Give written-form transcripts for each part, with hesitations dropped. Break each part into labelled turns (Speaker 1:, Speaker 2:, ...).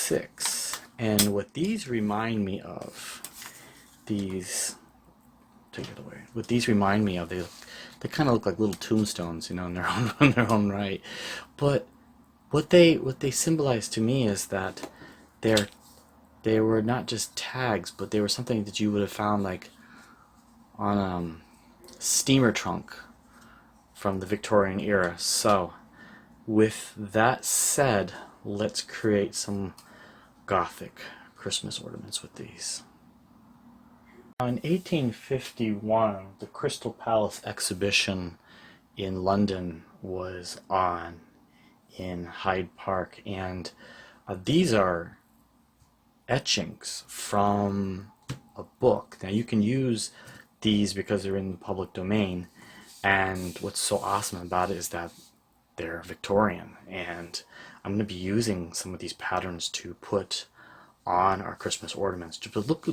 Speaker 1: 6. And what these remind me of, these, take it away, what these remind me of, they kind of look like little tombstones, you know, in their own right. But what they symbolize to me is that they were not just tags, but they were something that you would have found like on a steamer trunk from the Victorian era. So with that said, let's create some Gothic Christmas ornaments with these. Now, in 1851, the Crystal Palace exhibition in London was on in Hyde Park, and these are etchings from a book. Now you can use these because they're in the public domain, and what's so awesome about it is that they're Victorian, and I'm going to be using some of these patterns to put on our Christmas ornaments. Just look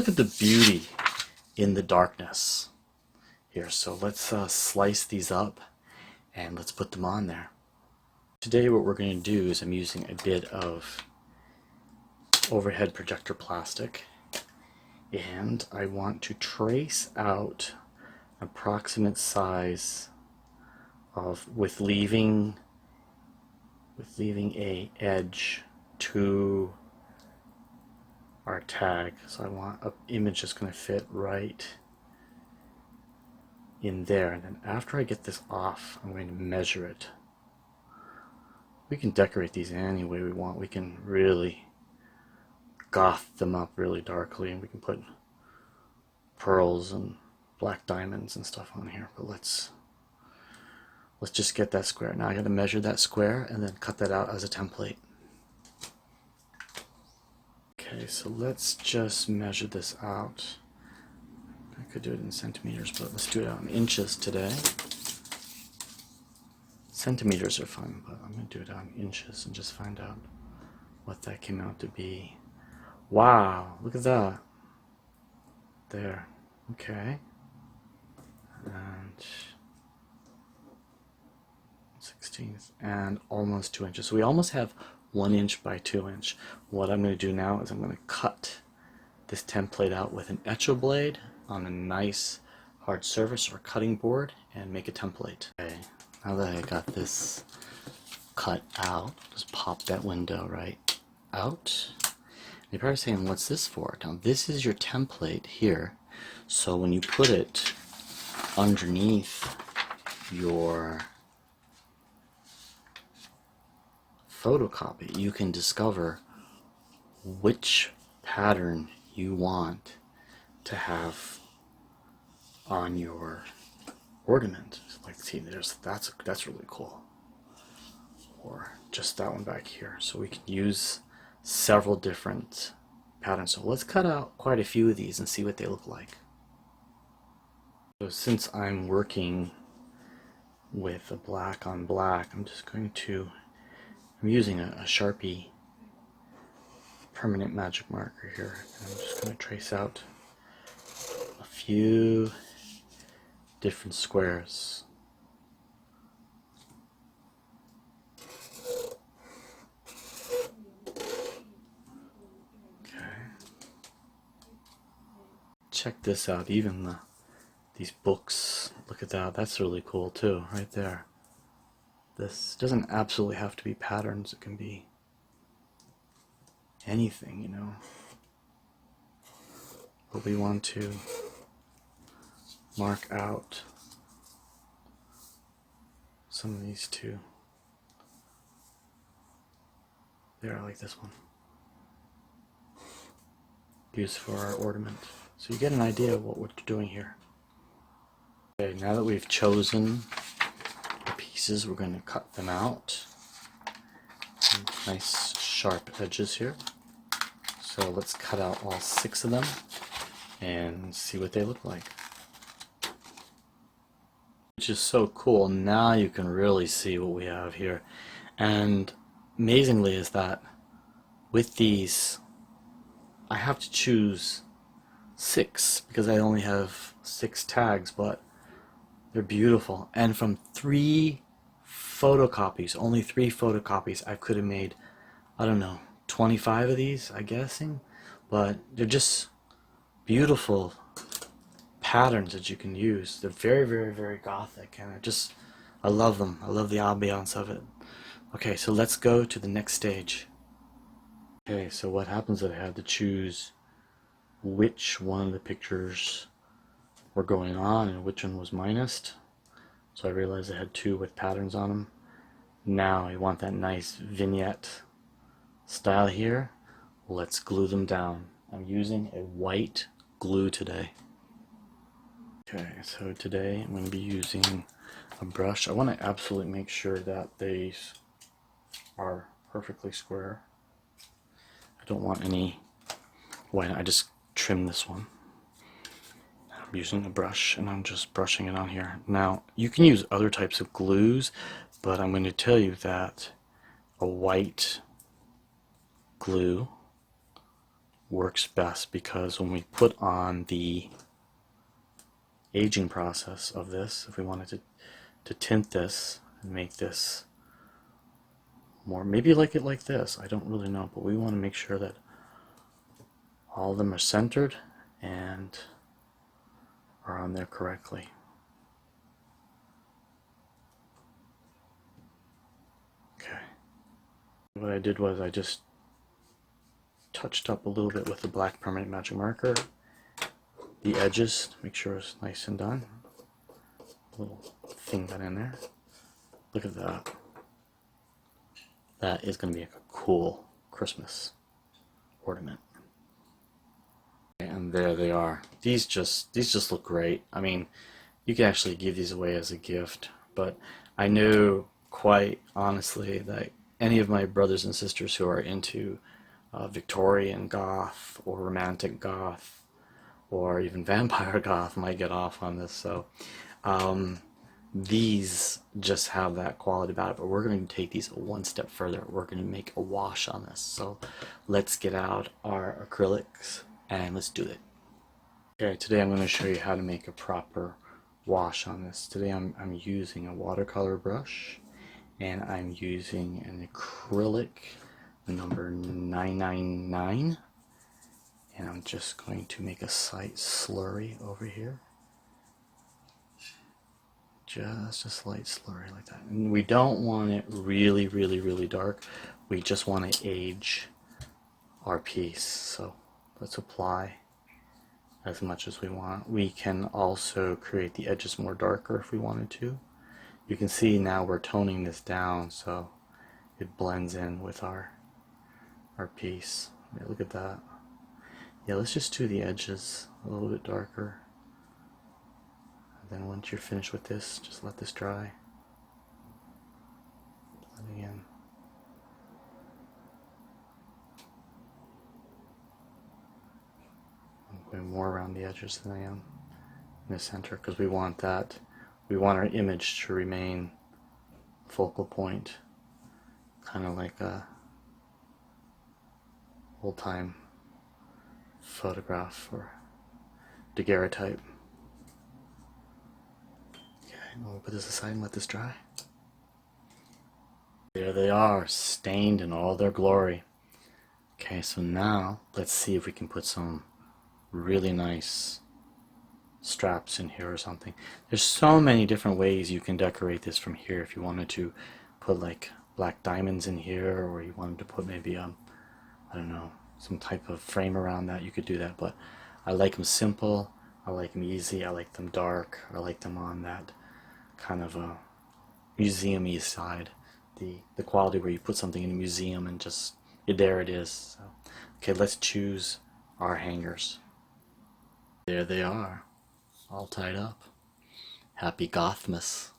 Speaker 1: at the beauty in the darkness here. So let's slice these up and let's put them on there. Today what we're going to do is I'm using a bit of overhead projector plastic, and I want to trace out approximate size of with leaving a edge to our tag. So I want an image that's going to fit right in there, and then after I get this off, I'm going to measure it. We can decorate these any way we want. We can really goth them up really darkly, and we can put pearls and black diamonds and stuff on here. But let's just get that square. Now I got to measure that square and then cut that out as a template. Okay, so let's just measure this out. I could do it in centimeters, but let's do it out in inches today. Centimeters are fun, but I'm going to do it out in inches and just find out what that came out to be. Wow, look at that. There. Okay. And 16th and almost 2 inches. So we almost have 1 inch by 2 inch. What I'm going to do now is I'm going to cut this template out with an Etcho blade on a nice hard surface or cutting board and make a template. Okay, now that I got this cut out, just pop that window right out. You're probably saying, what's this for? Now this is your template here, so when you put it underneath your photocopy, you can discover which pattern you want to have on your ornament. Like, see, that's really cool. Or just that one back here. So we can use several different patterns. So let's cut out quite a few of these and see what they look like. So since I'm working with a black on black, I'm using a Sharpie permanent magic marker here. And I'm just going to trace out a few different squares. Check this out, even these books, look at that, that's really cool too, right there. This doesn't absolutely have to be patterns, it can be anything, you know. But we want to mark out some of these too. There, I like this one. Used for our ornament. So you get an idea of what we're doing here. Okay, now that we've chosen the pieces, we're going to cut them out. Nice sharp edges here. So let's cut out all 6 of them and see what they look like. Which is so cool. Now you can really see what we have here. And amazingly is that with these, I have to choose 6 because I only have 6 tags, but they're beautiful. And from 3 photocopies, only 3 photocopies, I could have made I don't know, 25 of these, I'm guessing. But they're just beautiful patterns that you can use. They're very, very, very Gothic, and I love them. I love the ambiance of it. Okay, so let's go to the next stage. Okay, so what happens is I had to choose which one of the pictures were going on and which one was minused. So I realized I had two with patterns on them. Now I want that nice vignette style here. Let's glue them down. I'm using a white glue today. Okay, so today I'm going to be using a brush. I want to absolutely make sure that these are perfectly square. I don't want any white. I just trim this one. I'm using a brush and I'm just brushing it on here. Now you can use other types of glues, but I'm going to tell you that a white glue works best because when we put on the aging process of this, if we wanted to tint this and make this more, maybe like it like this, I don't really know, but we want to make sure that all of them are centered and are on there correctly. Okay. What I did was I just touched up a little bit with the black permanent magic marker the edges to make sure it's nice and done. A little thing got in there. Look at that. That is going to be a cool Christmas ornament. And there they are. These just look great. I mean, you can actually give these away as a gift, but I know quite honestly that any of my brothers and sisters who are into Victorian goth or romantic goth or even vampire goth might get off on this. So these just have that quality about it, but we're going to take these one step further. We're going to make a wash on this. So let's get out our acrylics and let's do it. Okay, today I'm going to show you how to make a proper wash on this. Today I'm using a watercolor brush and I'm using an acrylic number 999, and I'm just going to make a slight slurry over here. Just a slight slurry like that. And we don't want it really, really, really dark. We just want to age our piece. So let's apply as much as we want. We can also create the edges more darker if we wanted to. You can see now we're toning this down so it blends in with our piece. Yeah, look at that. Yeah, let's just do the edges a little bit darker. And then once you're finished with this, just let this dry. Blend in. I'm going more around the edges than I am in the center because we want that. We want our image to remain focal point, kind of like a old-time photograph or daguerreotype. Okay, we'll put this aside and let this dry. There they are, stained in all their glory. Okay, so now let's see if we can put some really nice straps in here or something. There's so many different ways you can decorate this from here. If you wanted to put like black diamonds in here, or you wanted to put maybe I don't know, some type of frame around that, you could do that. But I like them simple, I like them easy, I like them dark, I like them on that kind of a museum-y side, the quality where you put something in a museum and just there it is. So, okay, let's choose our hangers. There they are, all tied up. Happy Gothmas.